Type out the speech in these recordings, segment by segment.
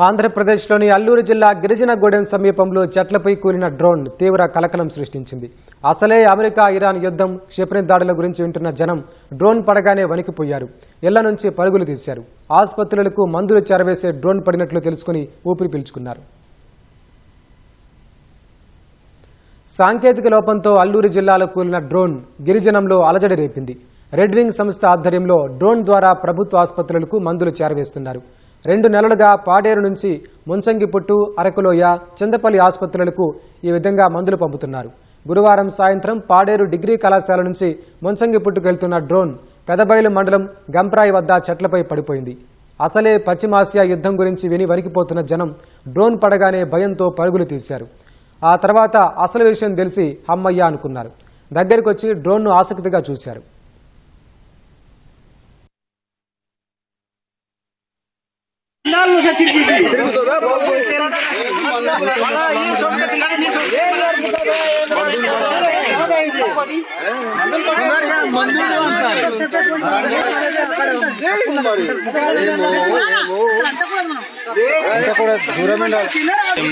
ఆంధ్రప్రదేశ్లోని అల్లూరు జిల్లా గిరిజనగూడెం సమీపంలో చెట్లపై కూలిన డ్రోన్ తీవ్ర కలకలం సృష్టించింది. అసలే అమెరికా ఇరాన్ యుద్ధం క్షిపణి దాడుల గురించి వింటున్న జనం డ్రోన్ పడగానే వణికిపోయారు. ఇళ్ల నుంచి పరుగులు తీశారు. ఆసుపత్రులకు మందులు చేరవేసే డ్రోన్ పడినట్లు తెలుసుకుని ఊపిరి పీల్చుకున్నారు. సాంకేతిక లోపంతో అల్లూరు జిల్లాలో కూలిన డ్రోన్ గిరిజనంలో అలజడి రేపింది. రెడ్ వింగ్ సంస్థ ఆధ్వర్యంలో డ్రోన్ ద్వారా ప్రభుత్వ ఆసుపత్రులకు మందులు చేరవేస్తున్నారు. 2 నెలలుగా పాడేరు నుంచి ముంచంగిపుట్టు, అరకులోయ, చందపల్లి ఆసుపత్రులకు ఈ విధంగా మందులు పంపుతున్నారు. గురువారం సాయంత్రం పాడేరు డిగ్రీ కళాశాల నుంచి ముంచంగిపుట్టుకు వెళ్తున్న డ్రోన్ పెదబైలు మండలం గంప్రాయి వద్ద చెట్లపై పడిపోయింది. అసలే పశ్చిమాసియా యుద్ధం గురించి విని వణికిపోతున్న జనం డ్రోన్ పడగానే భయంతో పరుగులు తీశారు. ఆ తర్వాత అసలు విషయం తెలిసి హమ్మయ్య అనుకున్నారు. దగ్గరికి వచ్చి డ్రోన్ను ఆసక్తిగా చూశారు.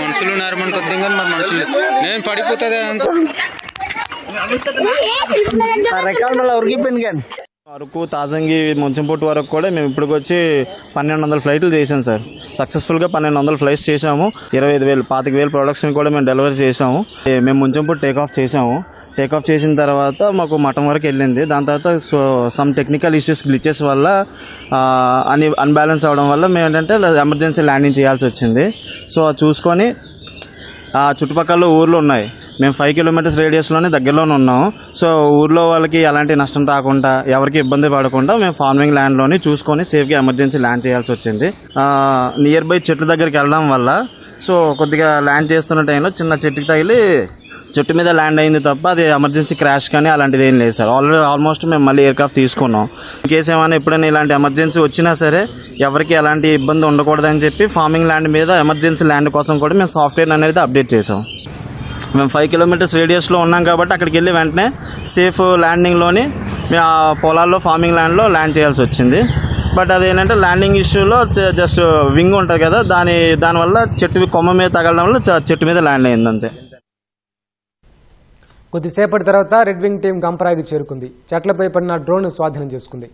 మనుషులు ఉన్నారు మన కొద్దిగా కానీ మన మనుషులు నేను పడిపోతుంది అరకు, తాజంగి, ముంచంపుట్టు వరకు కూడా మేము ఇప్పటికి వచ్చి 1200 ఫ్లైట్లు చేసాం సార్. సక్సెస్ఫుల్గా 1200 ఫ్లైట్స్ చేసాము. 25,000 25,000 ప్రొడక్షన్ కూడా మేము డెలివరీ చేసాము. మేము ముంచంపుట్టు టేకాఫ్ చేసాము. టేకాఫ్ చేసిన తర్వాత మాకు మఠం వరకు వెళ్ళింది. దాని తర్వాత సమ్ టెక్నికల్ ఇష్యూస్, గ్లిచెస్ వల్ల అన్బ్యాలెన్స్ అవడం వల్ల మేము ఏంటంటే ఎమర్జెన్సీ ల్యాండింగ్ చేయాల్సి వచ్చింది. సో చూసుకొని చుట్టుపక్కల ఊర్లు ఉన్నాయి. మేము 5 కిలోమీటర్స్ రేడియస్లోనే దగ్గరలోనే ఉన్నాము. సో ఊర్లో వాళ్ళకి ఎలాంటి నష్టం రాకుండా, ఎవరికి ఇబ్బంది పడకుండా మేము ఫార్మింగ్ ల్యాండ్లోని చూసుకొని సేఫ్గా ఎమర్జెన్సీ ల్యాండ్ చేయాల్సి వచ్చింది. నియర్ బై చెట్టు దగ్గరికి వెళ్ళడం వల్ల సో కొద్దిగా ల్యాండ్ చేస్తున్న టైంలో చిన్న చెట్టుకి తగిలి చెట్టు మీద ల్యాండ్ అయింది తప్ప అది ఎమర్జెన్సీ క్రాష్ కానీ అలాంటిది ఏం లేదు సార్. ఆల్మోస్ట్ మేము మళ్ళీ ఎయిర్క్రాఫ్ట్ తీసుకున్నాం. ఇన్కేస్ ఏమైనా ఎప్పుడైనా ఇలాంటి ఎమర్జెన్సీ వచ్చినా సరే ఎవరికి ఎలాంటి ఇబ్బంది ఉండకూడదని చెప్పి ఫార్మింగ్ ల్యాండ్ మీద ఎమర్జెన్సీ ల్యాండ్ కోసం కూడా మేము సాఫ్ట్వేర్ అనేది అప్డేట్ చేసాం. మేము 5 కిలోమీటర్స్ రేడియస్లో ఉన్నాం కాబట్టి అక్కడికి వెళ్ళి వెంటనే సేఫ్ ల్యాండింగ్లోని మేము ఆ పొలాల్లో ఫార్మింగ్ ల్యాండ్లో ల్యాండ్ చేయాల్సి వచ్చింది. బట్ అదేంటంటే ల్యాండింగ్ ఇష్యూలో జస్ట్ వింగ్ ఉంటుంది కదా, దానివల్ల చెట్టు కొమ్మ మీద తగలడం వల్ల చెట్టు మీద ల్యాండ్ అయింది అంతే. కొద్దిసేపటి తర్వాత రెడ్ వింగ్ టీం గంపరాయికి చేరుకుంది. చెట్లపై పడిన డ్రోన్ స్వాధీనం చేసుకుంది.